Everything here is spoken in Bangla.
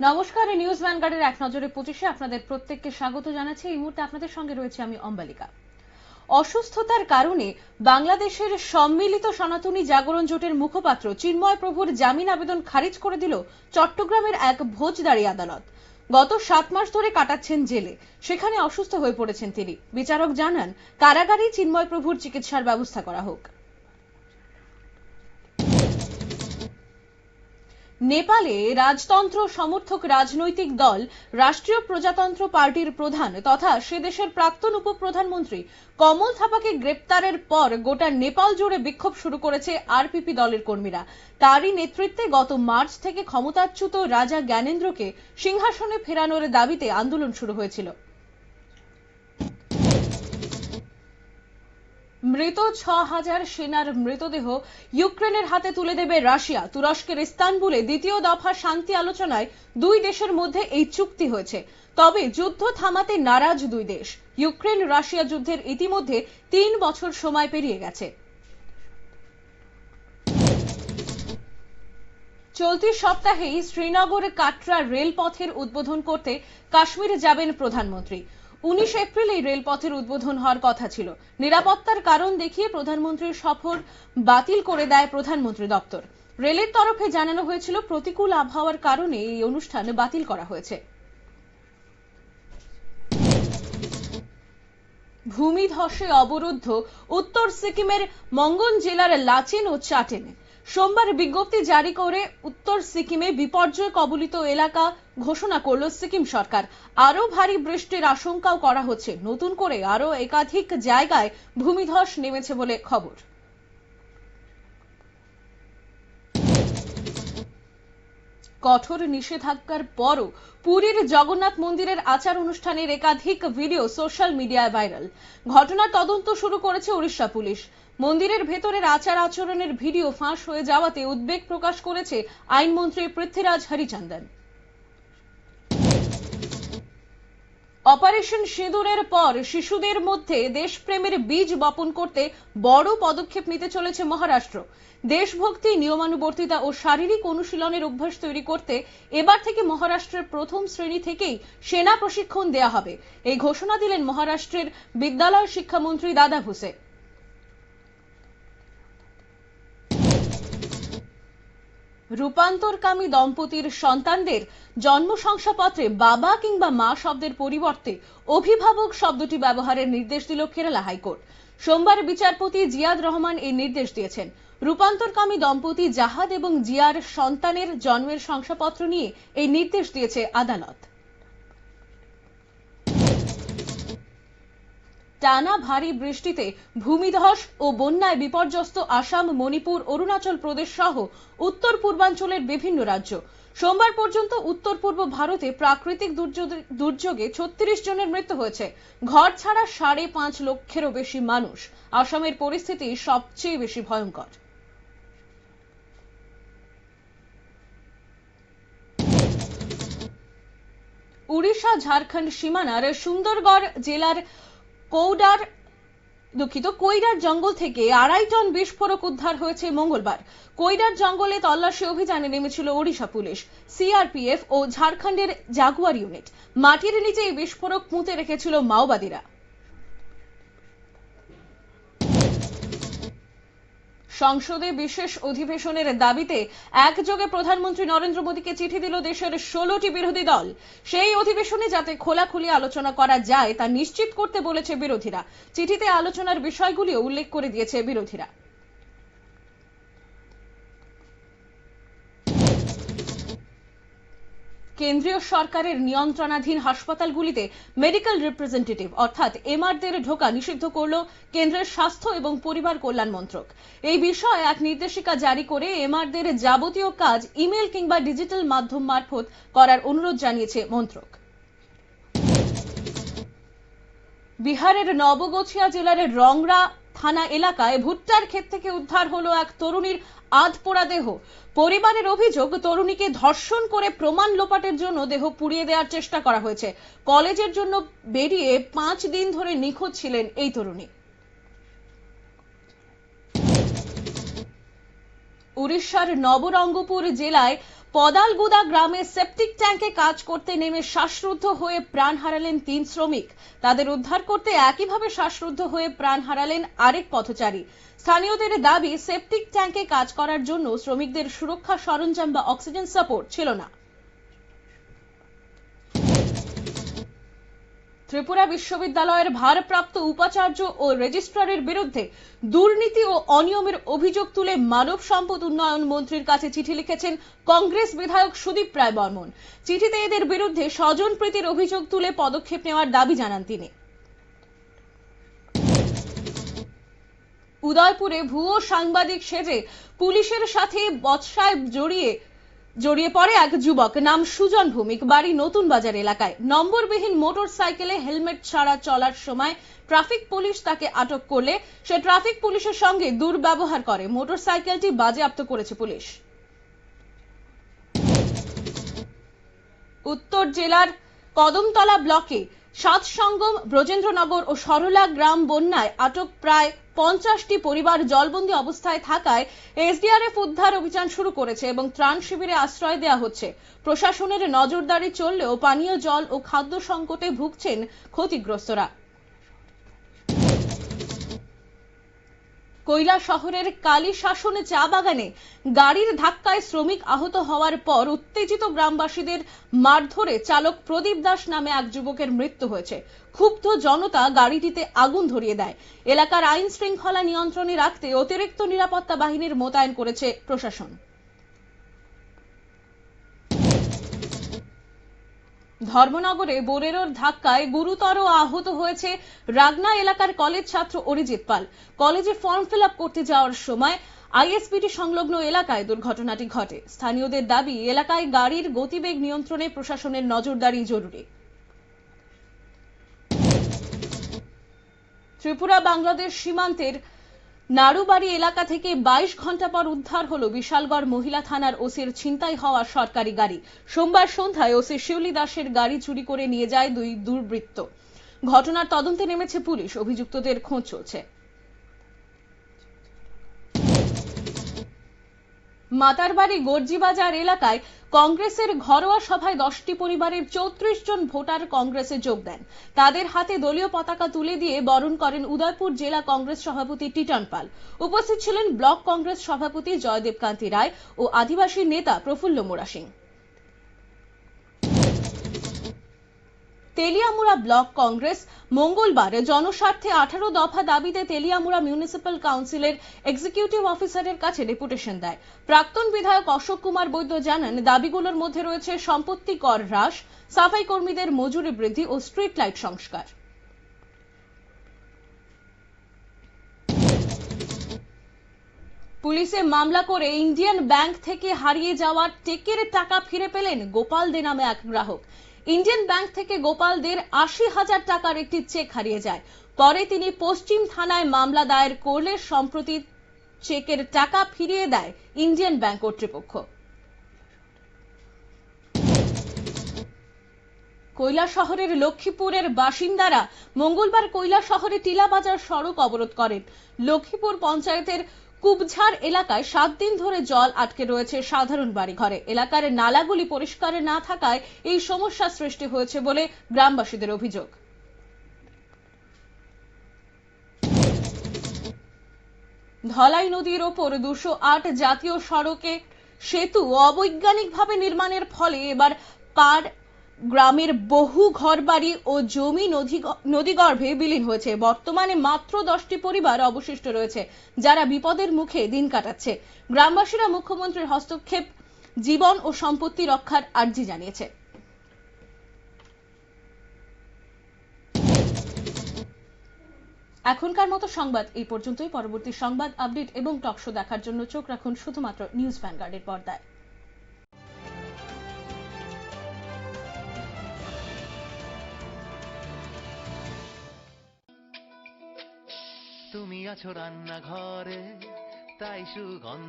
নমস্কার, নিউজ ভ্যানগার্ডের এক নজরে 25-এ আপনাদের প্রত্যেককে স্বাগত জানাচ্ছি। এই মুহূর্তে আপনাদের সঙ্গে রয়েছে আমি অম্বালিকা। অসুস্থতার কারণে বাংলাদেশের সম্মিলিত সনাতনী জাগরণ জোটের মুখপাত্র চিন্ময় প্রভুর জামিন আবেদন খারিজ করে দিল চট্টগ্রামের এক ভোজদারি আদালত। গত 7 মাস ধরে কাটাচ্ছেন জেলে, সেখানে অসুস্থ হয়ে পড়েছেন তিনি। বিচারক জানান, কারাগারেই চিন্ময় প্রভুর চিকিৎসার ব্যবস্থা করা হোক। নেপালে রাজতন্ত্র সমর্থক রাজনৈতিক দল রাষ্ট্রীয় প্রজাতন্ত্র পার্টির প্রধান তথা সে দেশের প্রাক্তন উপপ্রধানমন্ত্রী কমল থাপাকে গ্রেপ্তারের পর গোটা নেপাল জুড়ে বিক্ষোভ শুরু করেছে আরপিপি দলের কর্মীরা। তারই নেতৃত্বে গত মার্চ থেকে ক্ষমতাচ্যুত রাজা জ্ঞানেন্দ্রকে সিংহাসনে ফেরানোর দাবিতে আন্দোলন শুরু হয়েছিল। মৃত 6000 সেনার মৃতদেহ ইউক্রেনের হাতে তুলে দেবে রাশিয়া। তুরস্কের ইস্তানবুলে দ্বিতীয় দফা শান্তি আলোচনায় দুই দেশের মধ্যে এই চুক্তি হয়েছে। তবে যুদ্ধ থামাতে নারাজ দুই দেশ। ইউক্রেন রাশিয়া যুদ্ধের ইতিমধ্যে 3 বছর সময় পেরিয়ে গেছে। চলতি সপ্তাহেই শ্রীনগর কাটরা রেলপথের উদ্বোধন করতে কাশ্মীরে যাবেন প্রধানমন্ত্রী। 19 এপ্রিল এই রেলপথের উদ্বোধন হওয়ার কথা ছিল। নিরাপত্তার কারণ দেখিয়ে প্রধানমন্ত্রীর সফর বাতিল করে দেয় প্রধানমন্ত্রী দপ্তর। রেলের তরফে জানানো হয়েছিল প্রতিকূল আবহাওয়ার কারণে এই অনুষ্ঠান বাতিল করা হয়েছে। ভূমিধসে অবরুদ্ধ উত্তর সিকিমের মঙ্গন জেলার লাচেন ও চাটেনে। সোমবার বিজ্ঞপ্তি জারি করে উত্তর সিকিমে বিপর্যয় কবলিত এলাকা ঘোষণা করল সিকিম সরকার। আরো ভারী বৃষ্টির আশঙ্কাও করা হচ্ছে। নতুন করে আরো একাধিক জায়গায় ভূমিধস নেমেছে বলে খবর। কঠোর নিষেধাজ্ঞার পরও পুরীর জগন্নাথ মন্দিরের আচার অনুষ্ঠানের একাধিক ভিডিও সোশ্যাল মিডিয়ায় ভাইরাল। ঘটনার তদন্ত শুরু করেছে উড়িষ্যা পুলিশ। মন্দিরের ভেতরের আচার আচরণের ভিডিও ফাঁস হয়ে যাওয়াতে উদ্বেগ প্রকাশ করেছে আইনমন্ত্রী পৃথ্বীরাজ হরিচন্দন। অপারেশন সিঁদুরের পর শিশুদের মধ্যে দেশপ্রেমের বীজ বপন করতে বড় পদক্ষেপ নিতে চলেছে মহারাষ্ট্র। দেশভক্তি, নিয়মানুবর্তিতা ও শারীরিক অনুশীলনের অভ্যাস তৈরি করতে এবার থেকে মহারাষ্ট্রের প্রথম শ্রেণী থেকেই সেনা প্রশিক্ষণ দেয়া হবে। এই ঘোষণা দিলেন মহারাষ্ট্রের বিদ্যালয় শিক্ষামন্ত্রী দাদা ভুসে। রূপান্তরকামী দম্পতির সন্তানদের জন্ম শংসাপত্রে বাবা কিংবা মা শব্দের পরিবর্তে অভিভাবক শব্দটি ব্যবহারের নির্দেশ দিল কেরালা হাইকোর্ট। সোমবার বিচারপতি জিয়াদ রহমান এই নির্দেশ দিয়েছেন। রূপান্তরকামী দম্পতি জাহাদ এবং জিয়ার সন্তানের জন্মের শংসাপত্র নিয়ে এই নির্দেশ দিয়েছে আদালত। টানা ভারী বৃষ্টিতে ভূমিধস ও বন্যায় বিপর্যস্ত আসাম, মণিপুর, অরুণাচল প্রদেশ সহ উত্তর পূর্বাঞ্চলের বিভিন্ন রাজ্য। সোমবার পর্যন্ত উত্তর পূর্ব ভারতে প্রাকৃতিক দুর্যোগে 36 জনের মৃত্যু হয়েছে। ঘর ছাড়া 5.5 লক্ষেরও বেশি মানুষ। আসামের পরিস্থিতি সবচেয়ে বেশি ভয়ঙ্কর। উড়িষ্যা ঝাড়খণ্ড সীমানার সুন্দরগড় জেলার কৈরার জঙ্গল থেকে 2.5 টন বিস্ফোরক উদ্ধার হয়েছে মঙ্গলবার। কৈরার জঙ্গলে তল্লাশি অভিযানে নেমেছিল ওড়িশা পুলিশ, সিআরপিএফ ও ঝাড়খণ্ডের জাগুয়ার ইউনিট। মাটির নিচে এই বিস্ফোরক পুঁতে রেখেছিল মাওবাদীরা। সংসদে বিশেষ অধিবেশনের দাবিতে একযোগে প্রধানমন্ত্রী নরেন্দ্র মোদীকে চিঠি দিল দেশের 16টি বিরোধী দল। সেই অধিবেশনে যাতে খোলাখুলি আলোচনা করা যায় তা নিশ্চিত করতে বলেছে বিরোধীরা। চিঠিতে আলোচনার বিষয়গুলিও উল্লেখ করে দিয়েছে বিরোধীরা। কেন্দ্রীয় সরকারের নিয়ন্ত্রণাধীন হাসপাতালগুলিতে মেডিকেল রিপ্রেজেন্টেটিভ অর্থাৎ এমআরদের ঢোকা নিষিদ্ধ করল কেন্দ্রের স্বাস্থ্য এবং পরিবার কল্যাণ মন্ত্রক। এই বিষয়ে এক নির্দেশিকা জারি করে এমআরদের যাবতীয় কাজ ইমেল কিংবা ডিজিটাল মাধ্যম মারফত করার অনুরোধ জানিয়েছে মন্ত্রক। বিহারের নবগোছিয়া জেলার রংরা থানা এলাকায় ভুট্টার ক্ষেত থেকে উদ্ধার হলো এক তরুণীর আধপোড়া দেহ। পরিবারের অভিযোগ, তরুণীকে ধর্ষণ করে প্রমাণ লোপাটের জন্য দেহ পুড়িয়ে দেওয়ার চেষ্টা করা হয়েছে। কলেজের জন্য বেরিয়ে 5 দিন ধরে নিখোঁজ ছিলেন এই তরুণী। উড়িষ্যার নবরঙ্গপুর জেলায় পদালগুদা গ্রামে সেপটিক ট্যাঙ্কে কাজ করতে নেমে শ্বাসরুদ্ধ হয়ে প্রাণ হারালেন 3 শ্রমিক। তাদের উদ্ধার করতে একইভাবে শ্বাসরুদ্ধ হয়ে প্রাণ হারালেন আরেক পথচারী। স্থানীয়দের দাবি, সেপটিক ট্যাঙ্কে কাজ করার জন্য শ্রমিকদের সুরক্ষা সরঞ্জাম বা অক্সিজেন সাপোর্ট ছিল না। ত্রিপুরা বিশ্ববিদ্যালয়ের ভারপ্রাপ্ত উপাচার্য ও রেজিস্ট্রারের বিরুদ্ধে দুর্নীতি ও অনিয়মের অভিযোগ তুলে মানব সম্পদ উন্নয়ন মন্ত্রীর কাছে চিঠি লিখেছেন কংগ্রেস বিধায়ক সুদীপ রায় বর্মন। চিঠিতে এদের বিরুদ্ধে স্বজনপ্রীতির অভিযোগ তুলে পদক্ষেপ নেওয়ার দাবি জানান তিনি। উদয়পুরে ভুয়ো সাংবাদিক সেজে পুলিশের সাথে বচসায় জড়িয়ে পড়ে এক যুবক, নাম সুজন ভৌমিক, বাড়ি নতুন বাজার এলাকায়। নম্বরবিহীন মোটর সাইকেলে হেলমেট ছাড়া চলার সময় ট্রাফিক পুলিশ তাকে আটক করলে সে ট্রাফিক পুলিশের সঙ্গে দুর্ব্যবহার করে। মোটর সাইকেলটি বাজেয়াপ্ত করেছে পুলিশ। উত্তর জেলার কদমতলা ব্লকে সাতসঙ্গম, ব্রজেন্দ্রনগর ও সরলা গ্রাম বন্যায় আটক প্রায় 50টি পরিবার জলবন্দী অবস্থায় থাকায় এসডিআরএফ উদ্ধার অভিযান শুরু করেছে এবং ত্রাণ শিবিরে আশ্রয় দেওয়া হচ্ছে। প্রশাসনের নজরদারি চললেও পানীয় জল ও খাদ্য সংকটে ভুগছেন ক্ষতিগ্রস্তরা। কৈলাসহরের কালীশাসন চা বাগানে গাড়ির ধাক্কায় শ্রমিক আহত হওয়ার পর উত্তেজিত গ্রামবাসীদের মারধরে চালক প্রদীপ দাস নামে এক যুবকের মৃত্যু হয়েছে। ক্ষুব্ধ জনতা গাড়িটিতে আগুন ধরিয়ে দেয়। এলাকার আইন শৃঙ্খলা নিয়ন্ত্রণে রাখতে অতিরিক্ত নিরাপত্তা বাহিনীর মোতায়েন করেছে প্রশাসন। ধর্মনগরে বোলেরোর ধাক্কায় গুরুতর আহত হয়েছে রাগনা এলাকার কলেজ ছাত্র অরিজিৎ পাল। কলেজে ফর্ম ফিল আপ করতে যাওয়ার সময় আইএসবিটি সংলগ্ন এলাকায় দুর্ঘটনাটি ঘটে। স্থানীয়দের দাবি, এলাকায় গাড়ির গতিবেগ নিয়ন্ত্রণে প্রশাসনের নজরদারি জরুরি। ত্রিপুরা বাংলাদেশ সীমান্তের নাড়ুবাড়ি এলাকা থেকে 22 ঘন্টা পর উদ্ধার হলো বিশালগড় মহিলা থানার ওসির ছিনতাই হওয়া সরকারি গাড়ি। সোমবার সন্ধ্যায় ওসি শিউলি দাসের গাড়ি চুরি করে নিয়ে যায় দুই দুর্বৃত্ত। ঘটনার তদন্তে নেমেছে পুলিশ। অভিযুক্তদের খোঁজ চলছে। মাতারবাড়ি গর্জিবাজার এলাকায় কংগ্রেসের ঘরোয়া সভায় 10টি পরিবারের 34 জন ভোটার কংগ্রেসে যোগ দেন। তাদের হাতে দলীয় পতাকা তুলে দিয়ে বরণ করেন উদয়পুর জেলা কংগ্রেস সভাপতি টিটন পাল। উপস্থিত ছিলেন ব্লক কংগ্রেস সভাপতি জয়দেব কান্তি রায় ও আদিবাসী নেতা প্রফুল্ল মোরা সিং। তেলিয়ামুড়া ব্লক কংগ্রেস মঙ্গলবার জনস্বার্থে 18 দফা দাবিতে তেলিয়ামুড়া মিউনিসিপ্যাল কাউন্সিলের এক্সিকিউটিভ অফিসারের কাছে ডেপুটেশন দেয়। প্রাক্তন বিধায়ক অশোক কুমার বৈদ্য জানান, দাবিগুলোর মধ্যে রয়েছে সম্পত্তি কর হ্রাস, সাফাই কর্মীদের মজুরি বৃদ্ধি ও স্ট্রিট লাইট সংস্কার। পুলিশে মামলা করে ইন্ডিয়ান ব্যাংক থেকে হারিয়ে যাওয়া চেকের টাকা ফিরে পেলেন গোপাল দে নামে এক গ্রাহক। ইন্ডিয়ান ব্যাংক থেকে গোপাল দের 80,000 টাকার একটি চেক হারিয়ে যায়। পরে তিনি পশ্চিম থানায় মামলা দায়ের করলে সম্প্রতি চেকের টাকা ফিরিয়ে দেয় ইন্ডিয়ান ব্যাংক কর্তৃপক্ষ। কৈলাসহরের লক্ষ্মীপুরের বাসিন্দারা মঙ্গলবার কৈলাসহরে টিলাবাজার সড়ক অবরোধ করেন। লক্ষ্মীপুর পঞ্চায়েতের কুবঝাড় এলাকায় 7 দিন ধরে জল আটকে রয়েছে সাধারণ বাড়িঘরে। এলাকার নালাগুলি পরিষ্কার না থাকায় এই সমস্যা সৃষ্টি হয়েছে বলে গ্রামবাসীদের অভিযোগ। ধলাই নদীর ওপর 208 জাতীয় সড়কে সেতু অবৈজ্ঞানিকভাবে নির্মাণের ফলে এবার পার গ্রামের বহু ঘরবাড়ি ও জমি নদীগর্ভে বিলীন হয়েছে। বর্তমানে মাত্র 10টি পরিবার অবশিষ্ট রয়েছে, যারা বিপদের মুখে দিন কাটাচ্ছে। গ্রামবাসীরা মুখ্যমন্ত্রীর হস্তক্ষেপ, জীবন ও সম্পত্তি রক্ষার আর্জি জানিয়েছে। এখনকার মতো সংবাদ এই পর্যন্তই। পরবর্তী সংবাদ, আপডেট এবং টকশো দেখার জন্য চোখ রাখুন শুধুমাত্র নিউজ ভ্যানগার্ডের পর্দায়। তুমি আছো রান্নাঘরে, তাই সুগন্ধ